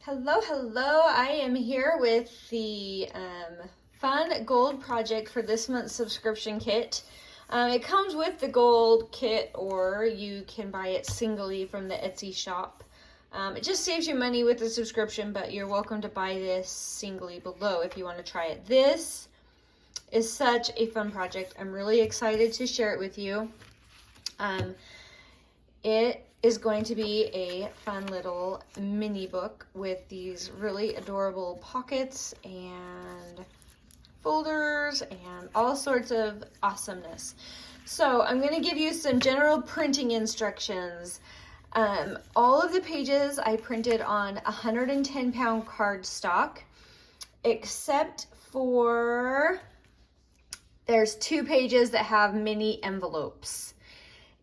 Hello, hello. I am here with the fun gold project for this month's subscription kit. It comes with the gold kit, or you can buy it singly from the Etsy shop. It just saves you money with the subscription, but you're welcome to buy this singly below if you want to try it. This is such a fun project. I'm really excited to share it with you. It is going to be a fun little mini book with these really adorable pockets and folders and all sorts of awesomeness. So I'm going to give you some general printing instructions. All of the pages I printed on 110-pound cardstock, except for there's 2 pages that have mini envelopes.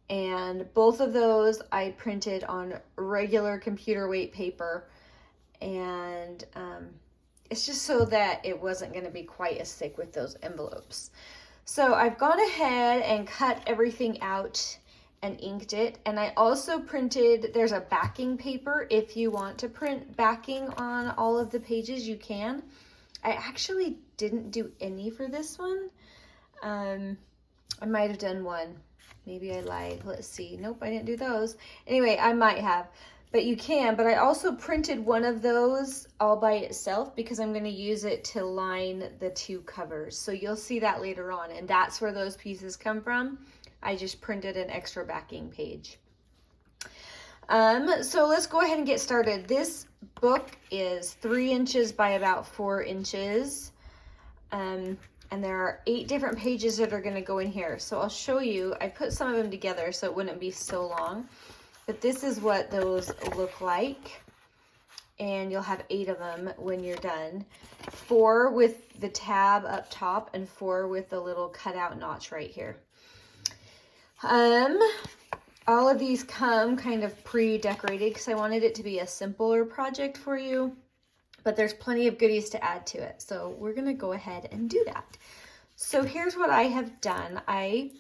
And both of those I printed on regular computer weight paper, and it's just so that it wasn't going to be quite as thick with those envelopes. So I've gone ahead and cut everything out and inked it, and I also printed, there's a backing paper. If you want to print backing on all of the pages, you can. I actually didn't do any for this one. I might have done one. Maybe I lied. Let's see. Nope, I didn't do those. Anyway, I might have, but you can. But I also printed one of those all by itself because I'm going to use it to line the 2 covers. So you'll see that later on, and that's where those pieces come from. I just printed an extra backing page. So let's go ahead and get started. This book is 3 inches by about 4 inches. And there are 8 different pages that are going to go in here. So I'll show you. I put some of them together so it wouldn't be so long. But this is what those look like. And you'll have 8 of them when you're done. 4 with the tab up top and 4 with the little cutout notch right here. All of these come kind of pre-decorated because I wanted it to be a simpler project for you. But there's plenty of goodies to add to it. So we're going to go ahead and do that. So here's what I have done. I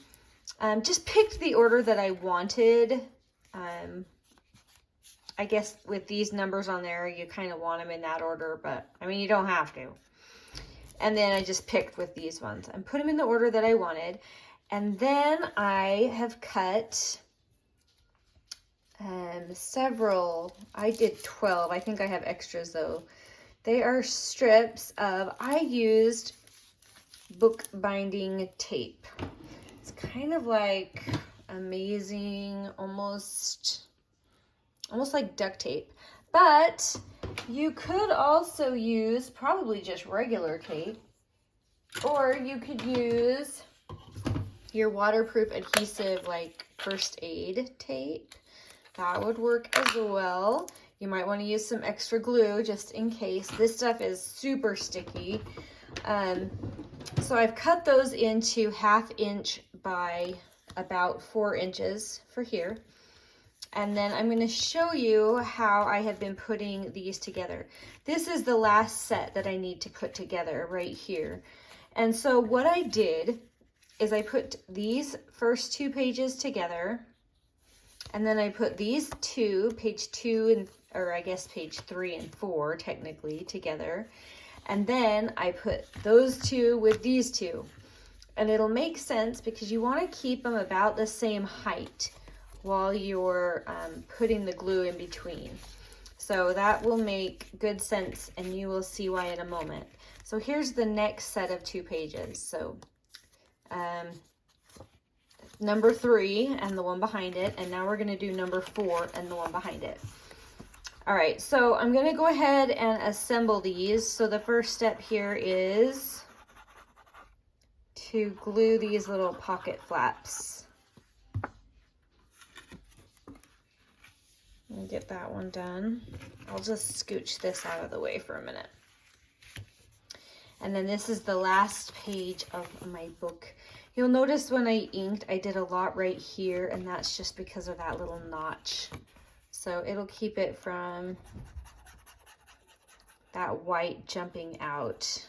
just picked the order that I wanted. I guess with these numbers on there, you kind of want them in that order, but I mean, you don't have to. And then I just picked with these ones and put them in the order that I wanted. And then I have cut several. I did 12. I think I have extras though. They are strips of, I used book binding tape. It's kind of like amazing, almost like duct tape. But you could also use probably just regular tape, or you could use your waterproof adhesive like first aid tape. That would work as well. You might want to use some extra glue just in case. This stuff is super sticky. So I've cut those into 1/2 inch by about 4 inches for here. And then I'm going to show you how I have been putting these together. This is the last set that I need to put together right here. And so what I did is I put these first 2 pages together. And then I put these 2, page 2 and, or I guess page 3 and 4 technically together. And then I put those 2 with these 2. And it'll make sense because you want to keep them about the same height while you're putting the glue in between. So that will make good sense, and you will see why in a moment. So here's the next set of 2 pages. So number 3 and the one behind it, and now we're going to do number 4 and the one behind it. All right, so I'm going to go ahead and assemble these. So the first step here is to glue these little pocket flaps. Let me get that one done. I'll just scooch this out of the way for a minute. And then this is the last page of my book. You'll notice when I inked, I did a lot right here, and that's just because of that little notch. So it'll keep it from that white jumping out.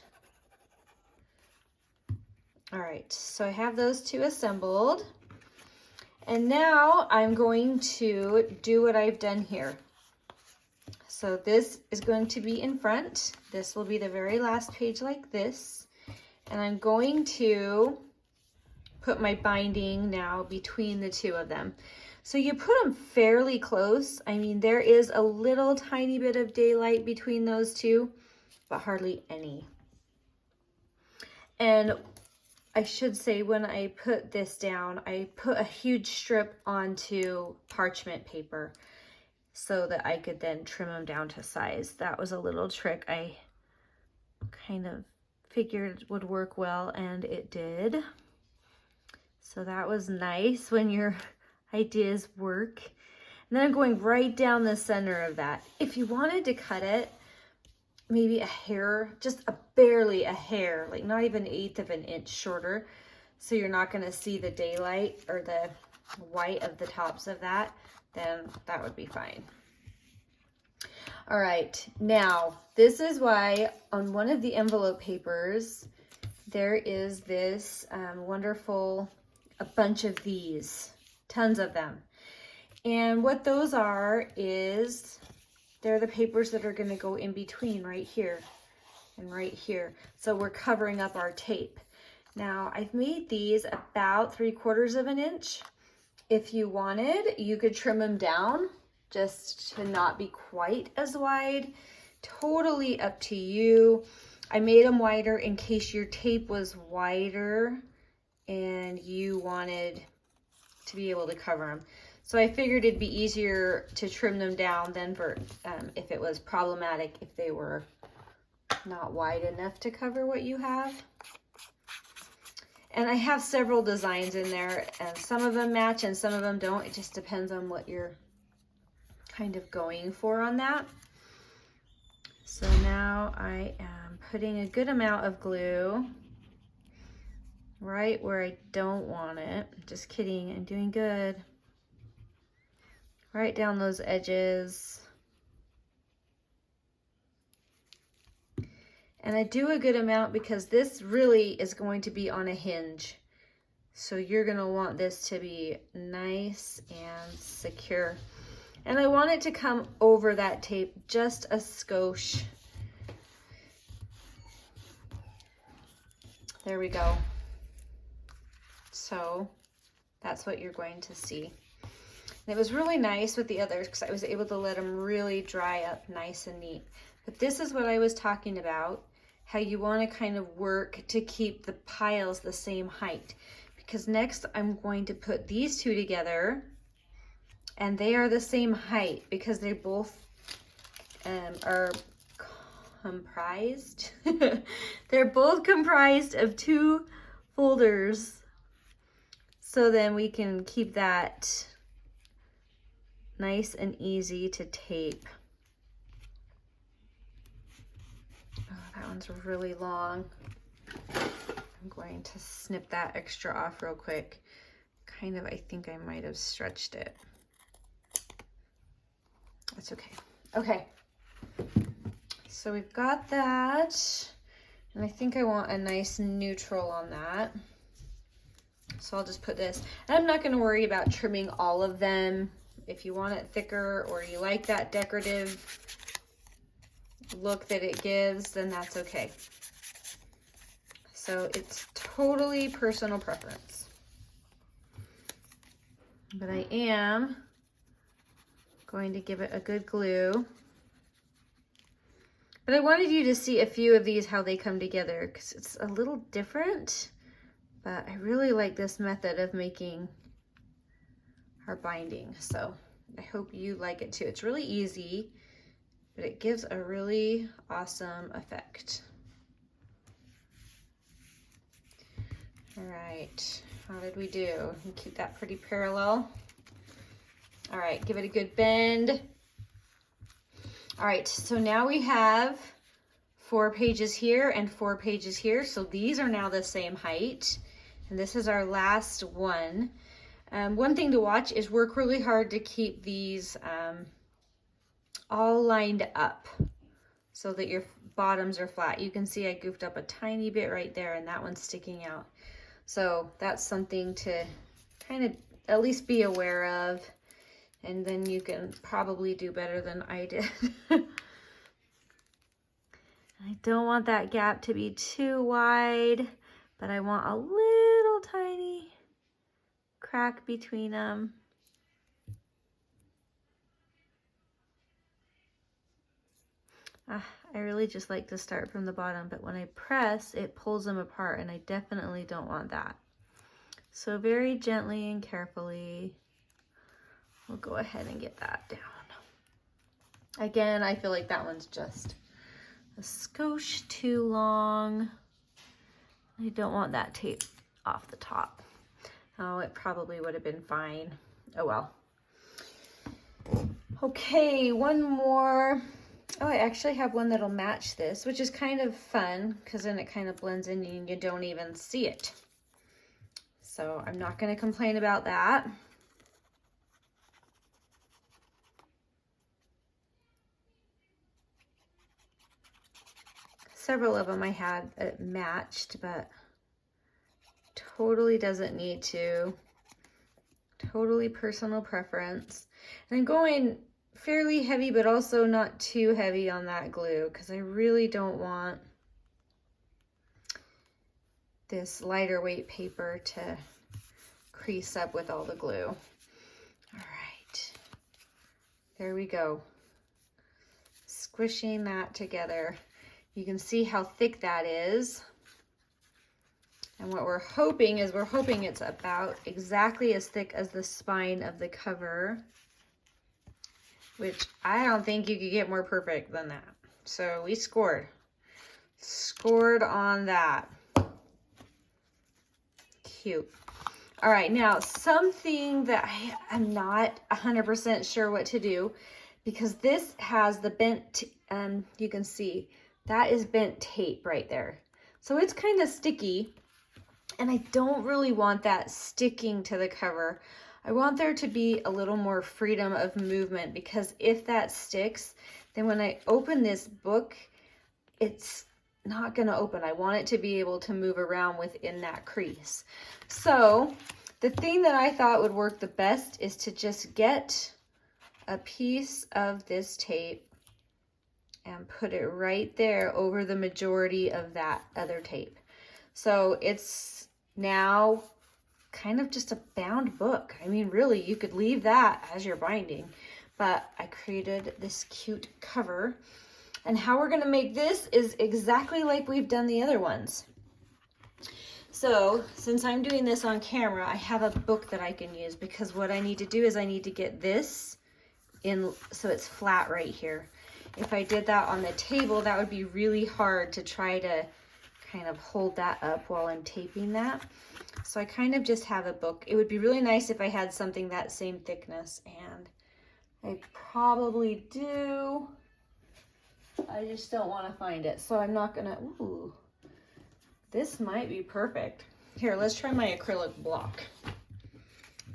All right, so I have those 2 assembled. And now I'm going to do what I've done here. So this is going to be in front. This will be the very last page like this. And I'm going to put my binding now between the two of them. So you put them fairly close. I mean, there is a little tiny bit of daylight between those two, but hardly any. And I should say, when I put this down, I put a huge strip onto parchment paper so that I could then trim them down to size. That was a little trick I kind of figured would work well, and it did. So that was nice when your ideas work. And then I'm going right down the center of that. If you wanted to cut it maybe a hair, just barely a hair, like not even 1/8 of an inch shorter, so you're not going to see the daylight or the white of the tops of that, then that would be fine. All right, now this is why on one of the envelope papers there is this wonderful, a bunch of these, tons of them. And what those are is, they're the papers that are going to go in between right here and right here. So we're covering up our tape. Now I've made these about 3/4 of an inch. If you wanted, you could trim them down just to not be quite as wide. Totally up to you. I made them wider in case your tape was wider and you wanted to be able to cover them. So I figured it'd be easier to trim them down than for if it was problematic, if they were not wide enough to cover what you have. And I have several designs in there, and some of them match and some of them don't. It just depends on what you're kind of going for on that. So now I am putting a good amount of glue right where I don't want it. Just kidding, I'm doing good. Right down those edges. And I do a good amount because this really is going to be on a hinge. So you're gonna want this to be nice and secure. And I want it to come over that tape just a skosh. There we go. So that's what you're going to see. And it was really nice with the others because I was able to let them really dry up nice and neat. But this is what I was talking about, how you want to kind of work to keep the piles the same height. Because next I'm going to put these two together, and they are the same height because they both are comprised. They're both comprised of 2 folders. So then we can keep that nice and easy to tape. Oh, that one's really long. I'm going to snip that extra off real quick. Kind of, I think I might have stretched it. That's okay. Okay. So we've got that. And I think I want a nice neutral on that. So I'll just put this. And I'm not going to worry about trimming all of them. If you want it thicker or you like that decorative look that it gives, then that's okay. So it's totally personal preference. But I am going to give it a good glue. But I wanted you to see a few of these, how they come together, because it's a little different. But I really like this method of making our binding. So I hope you like it too. It's really easy, but it gives a really awesome effect. All right, how did we do? And keep that pretty parallel. All right, give it a good bend. All right, so now we have 4 pages here and 4 pages here. So these are now the same height. And this is our last one. One thing to watch is work really hard to keep these all lined up so that your bottoms are flat. You can see I goofed up a tiny bit right there, and that one's sticking out. So that's something to kind of at least be aware of, and then you can probably do better than I did. I don't want that gap to be too wide, but I want a little tiny crack between them. I really just like to start from the bottom, but when I press, it pulls them apart, and I definitely don't want that. So very gently and carefully, we'll go ahead and get that down. Again, I feel like that one's just a skosh too long. I don't want that tape off the top. Oh, it probably would have been fine. Oh well. Okay, one more. Oh, I actually have one that'll match this, which is kind of fun because then it kind of blends in and you don't even see it. So I'm not going to complain about that. Several of them I had it matched, but totally doesn't need to. Totally personal preference. And I'm going fairly heavy, but also not too heavy on that glue because I really don't want this lighter weight paper to crease up with all the glue. All right, there we go. Squishing that together. You can see how thick that is. And what we're hoping is it's about exactly as thick as the spine of the cover, which I don't think you could get more perfect than that. So we scored on that. Cute. All right, now something that I am not 100% sure what to do, because this has the bent, you can see that is bent tape right there. So it's kind of sticky, and I don't really want that sticking to the cover. I want there to be a little more freedom of movement, because if that sticks, then when I open this book, it's not going to open. I want it to be able to move around within that crease. So the thing that I thought would work the best is to just get a piece of this tape and put it right there over the majority of that other tape. So it's now kind of just a bound book. I mean, really, you could leave that as your binding, but I created this cute cover. And how we're going to make this is exactly like we've done the other ones. So since I'm doing this on camera, I have a book that I can use, because what I need to do is I need to get this in so it's flat right here. If I did that on the table, that would be really hard to try to kind of hold that up while I'm taping that. So I kind of just have a book. It would be really nice if I had something that same thickness, and I probably do. I just don't want to find it, so I'm not gonna. Ooh, this might be perfect. Here, let's try my acrylic block.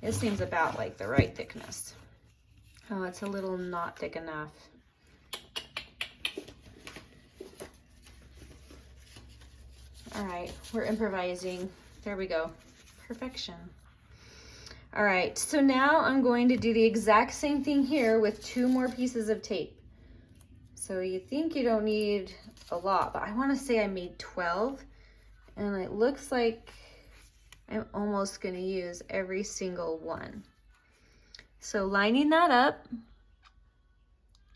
This seems about like the right thickness. Oh, it's a little not thick enough. All right, we're improvising. There we go. Perfection. All right, so now I'm going to do the exact same thing here with 2 more pieces of tape. So you think you don't need a lot, but I want to say I made 12, and it looks like I'm almost going to use every single one. So lining that up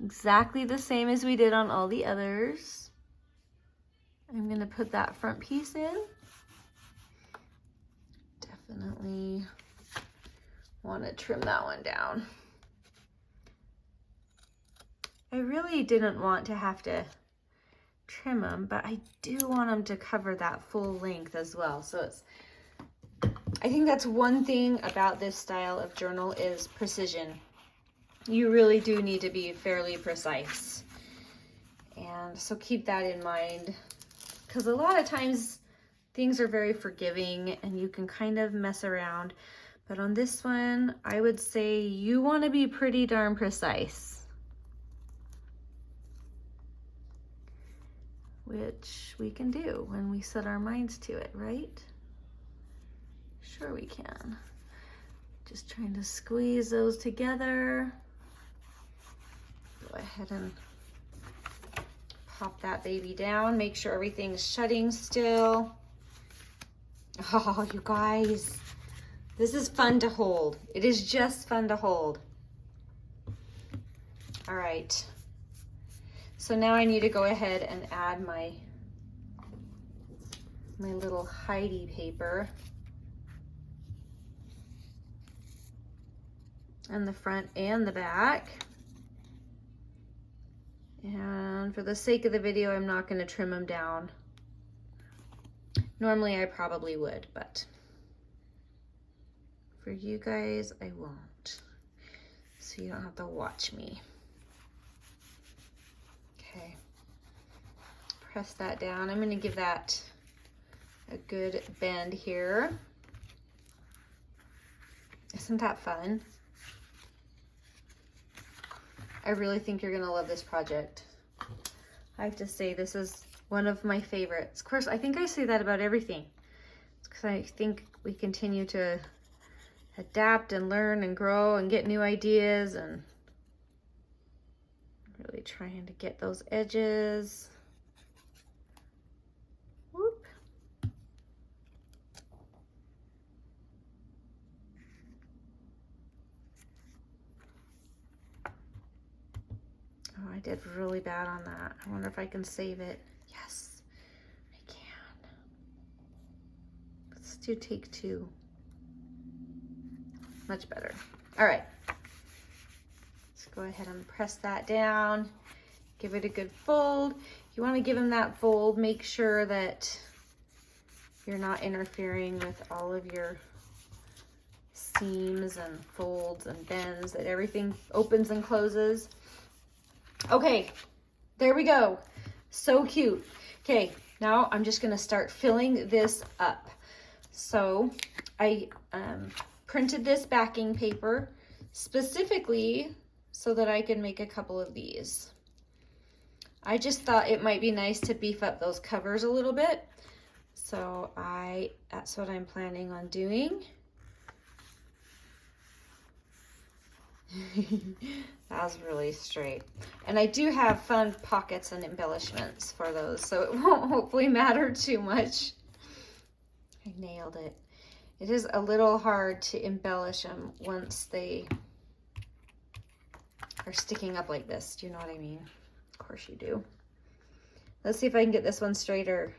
exactly the same as we did on all the others. I'm going to put that front piece in. Definitely want to trim that one down. I really didn't want to have to trim them, but I do want them to cover that full length as well. So I think that's one thing about this style of journal is precision. You really do need to be fairly precise. And so keep that in mind, because a lot of times things are very forgiving and you can kind of mess around. But on this one, I would say you want to be pretty darn precise, which we can do when we set our minds to it, right? Sure we can. Just trying to squeeze those together. Go ahead and pop that baby down, make sure everything's shutting still. Oh, you guys, this is fun to hold. It is just fun to hold. All right, so now I need to go ahead and add my little Heidi paper on the front and the back. And for the sake of the video, I'm not going to trim them down. Normally I probably would, but for you guys, I won't. So you don't have to watch me. Okay. Press that down. I'm going to give that a good bend here. Isn't that fun? I really think you're gonna love this project. I have to say, this is one of my favorites. Of course, I think I say that about everything. It's because I think we continue to adapt and learn and grow and get new ideas, and really trying to get those edges. Whoop. Oh, I did really bad on that. I wonder if I can save it. Yes, I can. Let's do take 2. Much better. All right. Let's go ahead and press that down. Give it a good fold. You want to give them that fold. Make sure that you're not interfering with all of your seams and folds and bends, that everything opens and closes. Okay, there we go. So cute. Okay, now I'm just gonna start filling this up. So I printed this backing paper specifically so that I could make a couple of these. I just thought it might be nice to beef up those covers a little bit. So that's what I'm planning on doing. That was really straight. And I do have fun pockets and embellishments for those, so it won't hopefully matter too much. I nailed it. It is a little hard to embellish them once they are sticking up like this. Do you know what I mean? Of course you do. Let's see if I can get this one straighter.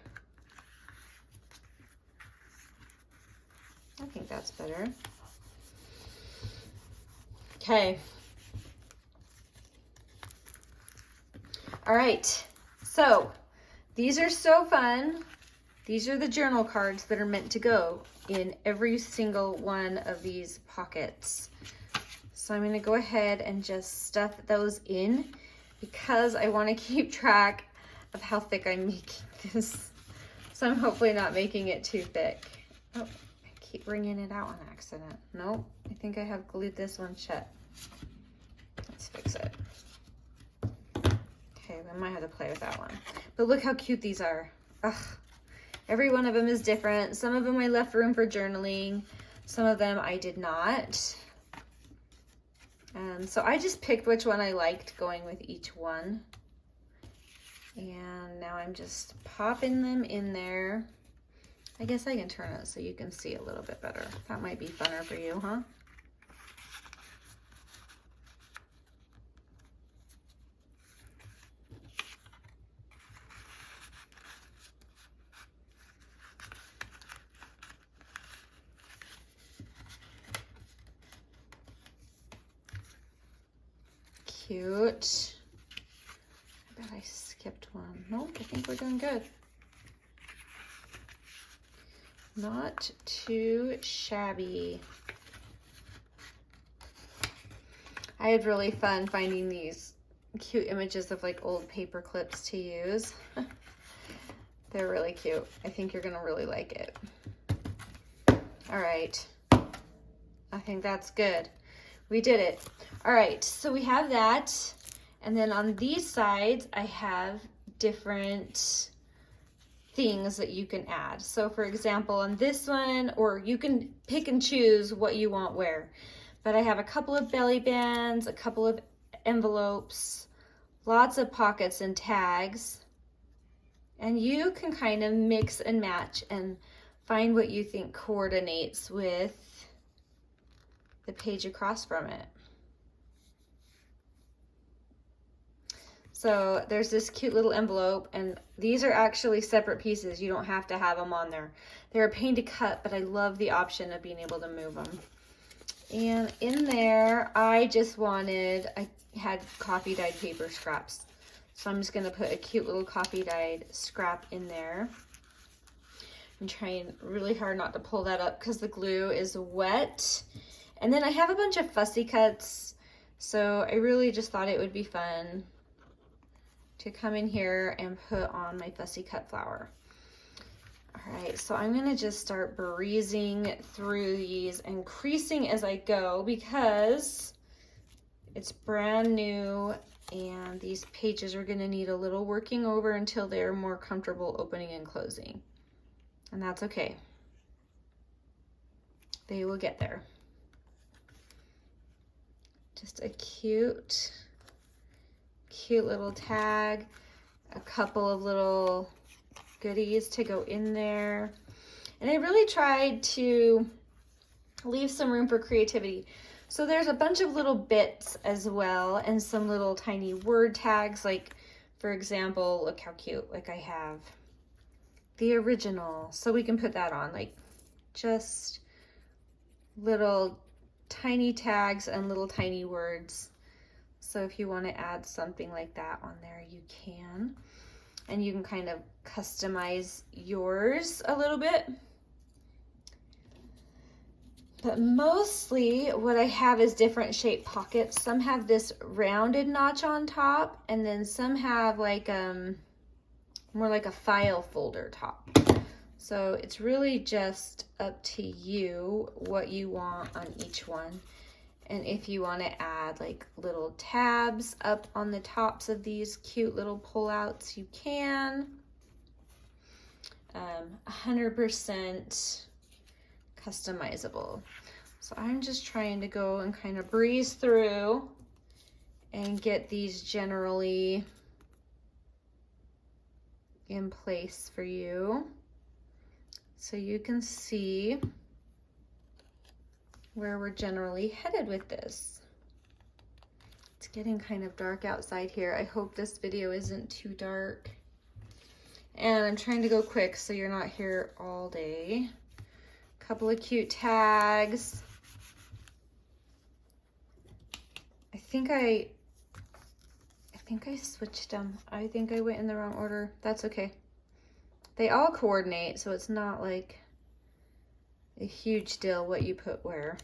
I think that's better. Okay. All right, so these are so fun. These are the journal cards that are meant to go in every single one of these pockets. So I'm gonna go ahead and just stuff those in because I wanna keep track of how thick I'm making this. So I'm hopefully not making it too thick. Oh, I keep wringing it out on accident. Nope, I think I have glued this one shut. Let's fix it. Okay, I might have to play with that one. But look how cute these are. Ugh. Every one of them is different. Some of them I left room for journaling. Some of them I did not. So I just picked which one I liked going with each one. And now I'm just popping them in there. I guess I can turn it so you can see a little bit better. That might be funner for you, huh? Cute. I bet I skipped one. Nope, I think we're doing good. Not too shabby. I had really fun finding these cute images of like old paper clips to use. They're really cute. I think you're gonna really like it. All right, I think that's good. We did it. All right, so we have that. And then on these sides, I have different things that you can add. So for example, on this one, or you can pick and choose what you want where. But I have a couple of belly bands, a couple of envelopes, lots of pockets and tags. And you can kind of mix and match and find what you think coordinates with the page across from it. So there's this cute little envelope, and these are actually separate pieces. You don't have to have them on there. They're a pain to cut, but I love the option of being able to move them. And in there, I had coffee dyed paper scraps. So I'm just gonna put a cute little coffee dyed scrap in there. I'm trying really hard not to pull that up because the glue is wet. And then I have a bunch of fussy cuts. So I really just thought it would be fun to come in here and put on my fussy cut flower. All right, so I'm gonna just start breezing through these and creasing as I go because it's brand new and these pages are gonna need a little working over until they're more comfortable opening and closing. And that's okay. They will get there. Just a cute little tag, a couple of little goodies to go in there. And I really tried to leave some room for creativity. So there's a bunch of little bits as well and some little tiny word tags, like for example, look how cute, like I have the original. So we can put that on, like just little tiny tags and little tiny words. So if you want to add something like that on there, you can. And you can kind of customize yours a little bit. But mostly what I have is different shaped pockets. Some have this rounded notch on top, and then some have like more like a file folder top. So it's really just up to you what you want on each one. And if you want to add like little tabs up on the tops of these cute little pullouts, you can. 100% customizable. So I'm just trying to go and kind of breeze through and get these generally in place for you so you can see where we're generally headed with this. It's getting kind of dark outside here. I hope this video isn't too dark. And I'm trying to go quick so you're not here all day. Couple of cute tags. I think I switched them. I think I went in the wrong order. That's okay. They all coordinate, so it's not like a huge deal what you put where.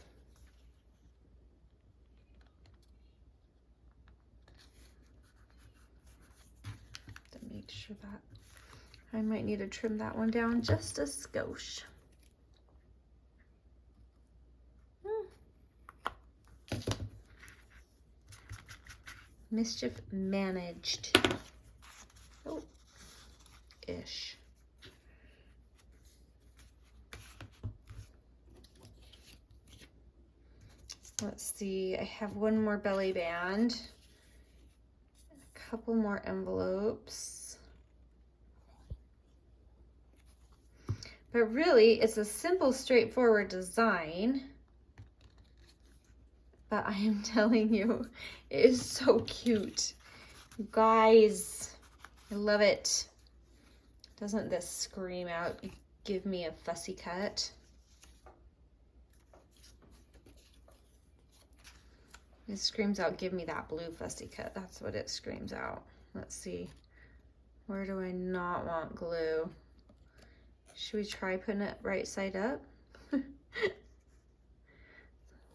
To make sure that I might need to trim that one down just a skosh. Mischief managed. Oh, ish. Let's see, I have one more belly band, a couple more envelopes. But really, it's a simple, straightforward design. But I am telling you, it is so cute. You guys, I love it. Doesn't this scream out, give me a fussy cut? It screams out, give me that blue fussy cut. That's what it screams out. Let's see. Where do I not want glue? Should we try putting it right side up?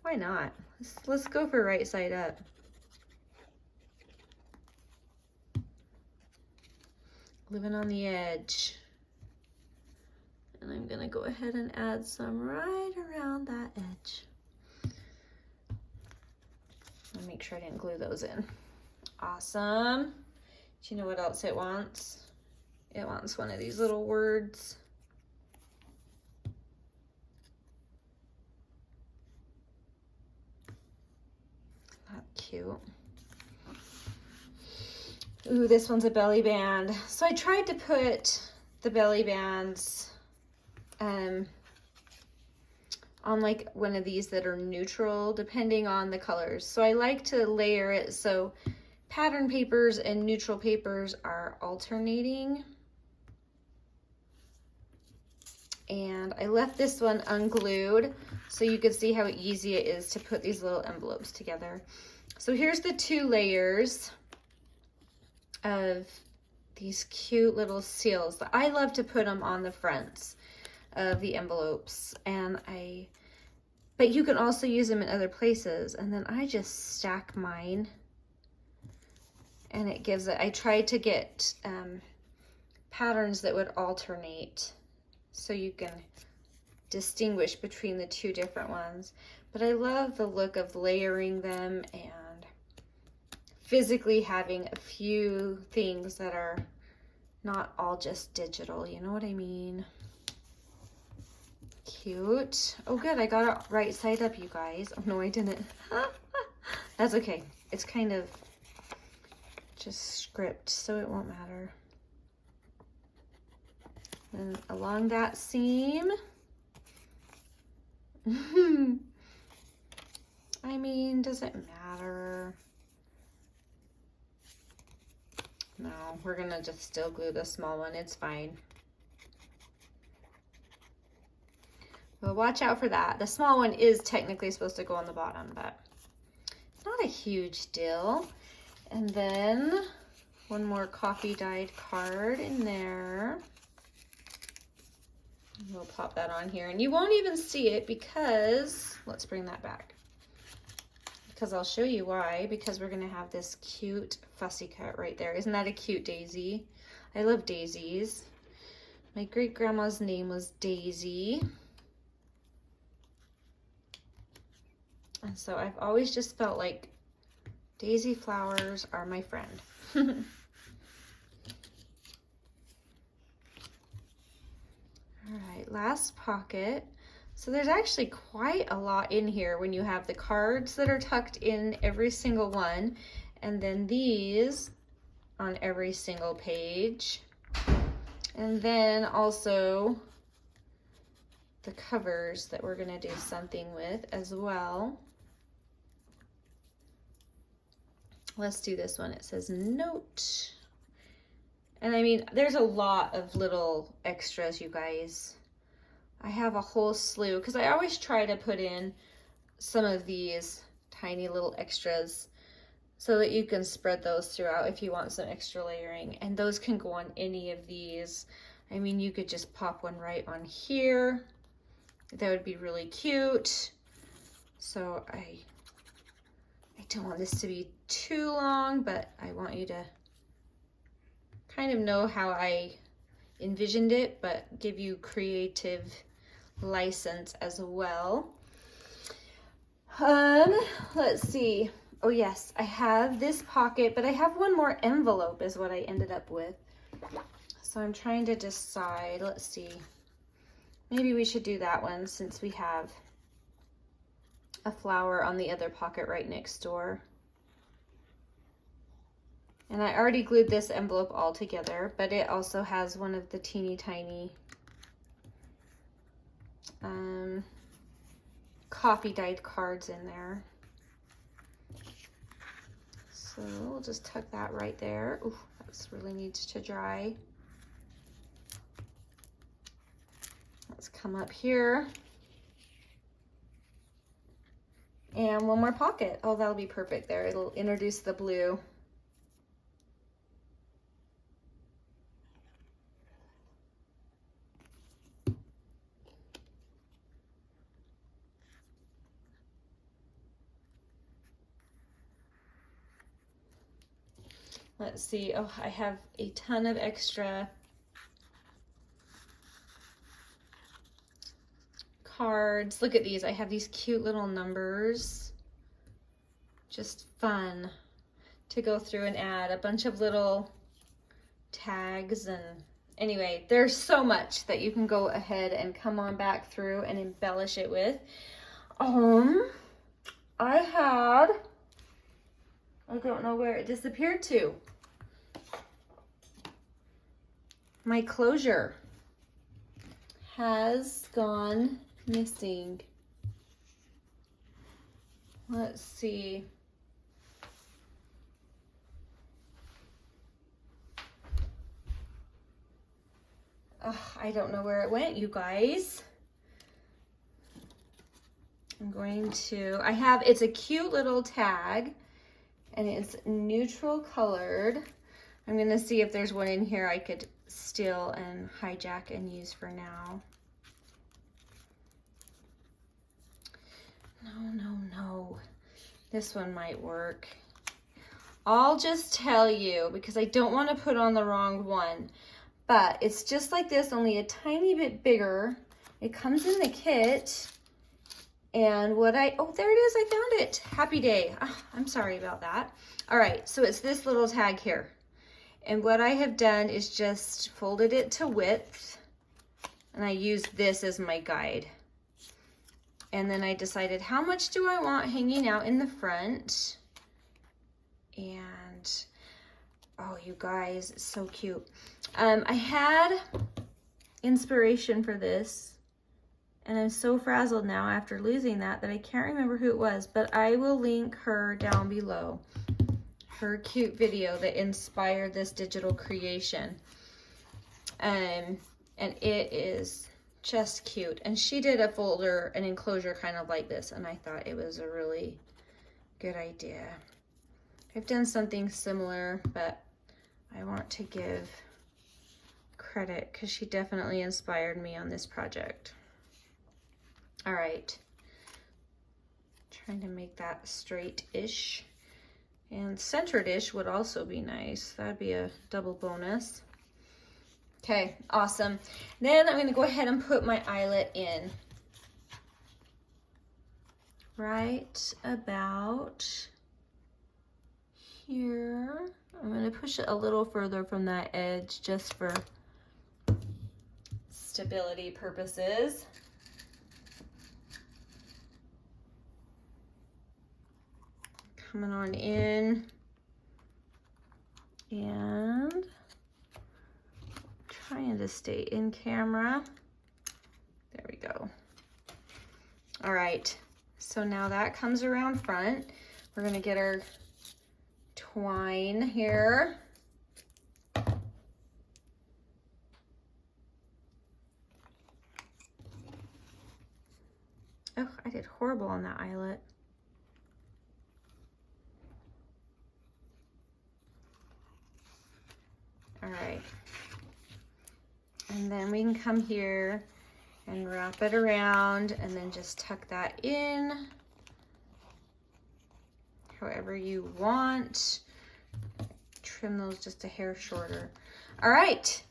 Why not? Let's go for right side up. Living on the edge. And I'm gonna go ahead and add some right around that edge. I'll make sure I didn't glue those in. Awesome. Do you know what else it wants? It wants one of these little words. Not cute. Ooh, this one's a belly band. So I tried to put the belly bands on like one of these that are neutral depending on the colors. So I like to layer it so pattern papers and neutral papers are alternating. And I left this one unglued so you could see how easy it is to put these little envelopes together. So here's the 2 layers of these cute little seals. I love to put them on the fronts of the envelopes, but you can also use them in other places. And then I just stack mine, and it gives it, I tried to get patterns that would alternate so you can distinguish between the 2 different ones. But I love the look of layering them and physically having a few things that are not all just digital, you know what I mean? Cute. Oh good, I got it right side up, you guys. Oh no, I didn't. That's okay. It's kind of just script, so it won't matter. And along that seam, I mean, does it matter? No, we're gonna just still glue the small one, it's fine. Well, watch out for that. The small one is technically supposed to go on the bottom, but it's not a huge deal. And then one more coffee dyed card in there. We'll pop that on here, and you won't even see it because, let's bring that back. Because I'll show you why, because we're gonna have this cute fussy cut right there. Isn't that a cute daisy? I love daisies. My great grandma's name was Daisy. And so I've always just felt like daisy flowers are my friend. All right, last pocket. So there's actually quite a lot in here when you have the cards that are tucked in every single one, and then these on every single page. And then also the covers that we're gonna do something with as well. Let's do this one. It says note. And I mean, there's a lot of little extras, you guys. I have a whole slew, because I always try to put in some of these tiny little extras so that you can spread those throughout if you want some extra layering. And those can go on any of these. I mean, you could just pop one right on here. That would be really cute. So I don't want this to be too long, but I want you to kind of know how I envisioned it, but give you creative license as well. Let's see. Oh yes, I have this pocket, but I have one more envelope is what I ended up with. So I'm trying to decide. Let's see. Maybe we should do that one since we have a flower on the other pocket right next door. And I already glued this envelope all together, but it also has one of the teeny tiny coffee dyed cards in there. So we'll just tuck that right there. Ooh, that really needs to dry. Let's come up here. And one more pocket. Oh, that'll be perfect there. It'll introduce the blue. Let's see. Oh, I have a ton of extra cards. Look at these. I have these cute little numbers. Just fun to go through and add a bunch of little tags. And anyway, there's so much that you can go ahead and come on back through and embellish it with. I don't know where it disappeared to. my closure has gone missing. Let's see. I don't know where it went, you guys. I'm going to, it's a cute little tag and it's neutral colored. I'm gonna see if there's one in here I could steal and hijack and use for now. No. This one might work. I'll just tell you because I don't want to put on the wrong one. But it's just like this, only a tiny bit bigger. It comes in the kit. And oh, there it is, I found it. Happy day. Oh, I'm sorry about that. All right, so it's this little tag here. And what I have done is just folded it to width. And I used this as my guide. And then I decided how much do I want hanging out in the front. And oh, you guys, it's so cute. I had inspiration for this, and I'm so frazzled now after losing that I can't remember who it was, but I will link her down below. Her cute video that inspired this digital creation. And it is just cute. And she did a folder, an enclosure kind of like this, and I thought it was a really good idea. I've done something similar, but I want to give credit because she definitely inspired me on this project. All right, trying to make that straight-ish, and centered-ish would also be nice. That'd be a double bonus. Okay, awesome. Then I'm gonna go ahead and put my eyelet in. Right about here. I'm going to push it a little further from that edge just for stability purposes. Coming on in and trying to stay in camera. There we go. All right, so now that comes around front. We're going to get our twine here. Oh, I did horrible on that eyelet. All right. And then we can come here and wrap it around and then just tuck that in however you want. Trim those just a hair shorter. All right.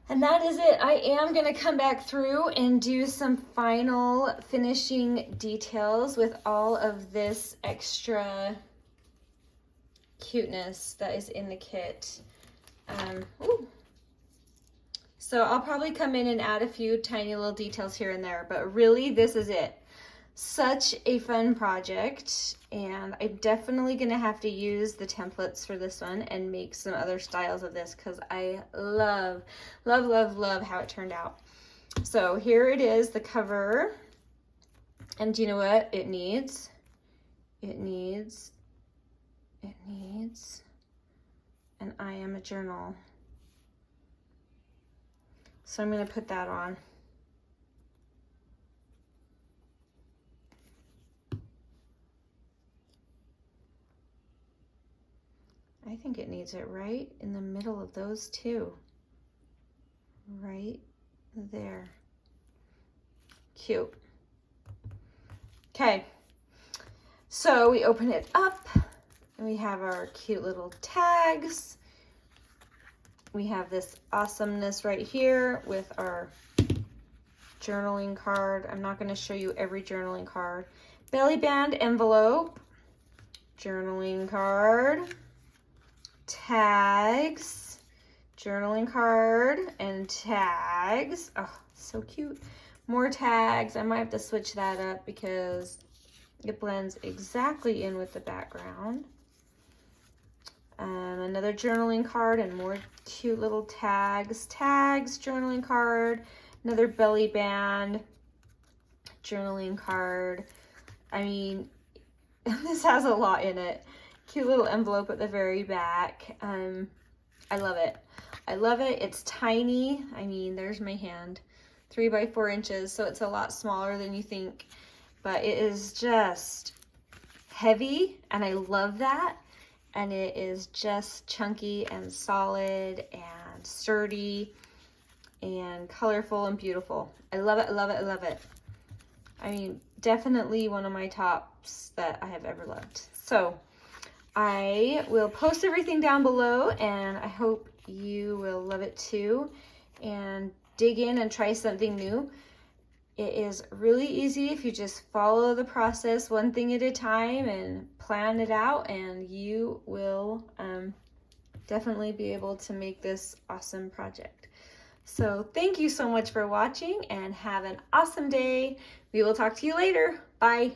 And that is it. I am going to come back through and do some final finishing details with all of this extra cuteness that is in the kit. So I'll probably come in and add a few tiny little details here and there, but really this is it. Such a fun project, and I'm definitely going to have to use the templates for this one and make some other styles of this because I love, love, love, love how it turned out. So here it is, the cover, and do you know what it needs? It needs an I Am a Journal. So I'm going to put that on. I think it needs it right in the middle of those two. Right there. Cute. Okay. So we open it up and we have our cute little tags. We have this awesomeness right here with our journaling card. I'm not going to show you every journaling card. Belly band envelope, journaling card, tags, journaling card, and tags. Oh, so cute. More tags. I might have to switch that up because it blends exactly in with the background. Another journaling card and more cute little tags. Tags, journaling card, another belly band, journaling card. I mean, this has a lot in it. Cute little envelope at the very back. I love it. I love it. It's tiny. I mean, there's my hand. 3 by 4 inches, so it's a lot smaller than you think. But it is just heavy, and I love that. And it is just chunky and solid and sturdy and colorful and beautiful. I love it, I love it, I love it. I mean, definitely one of my tops that I have ever loved. So I will post everything down below, and I hope you will love it too and dig in and try something new. It is really easy if you just follow the process one thing at a time and plan it out, and you will definitely be able to make this awesome project. So thank you so much for watching, and have an awesome day. We will talk to you later. Bye.